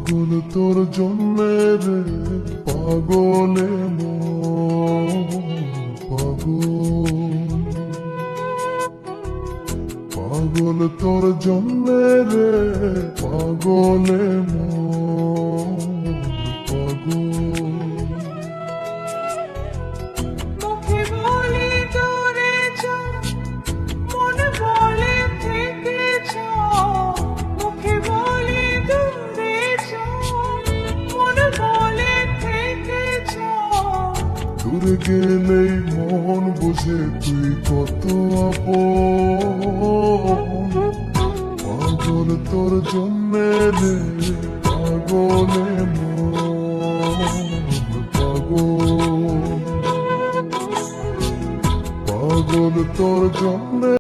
পাগল তোর জন্যে রে পাগলে পাগল তোর জন্যে রে পাগলে পাগল। মুখে বলি দূরে যাও, মন বলে থেকে যাও। মুখে বলি দূরে যাও, মন বলে থেকে যাও। দূরে গেলেই মন বুঝে তুই কত আপন। পাগল তোর জন্যে রে পাগলে পাগল তোর জন্যে।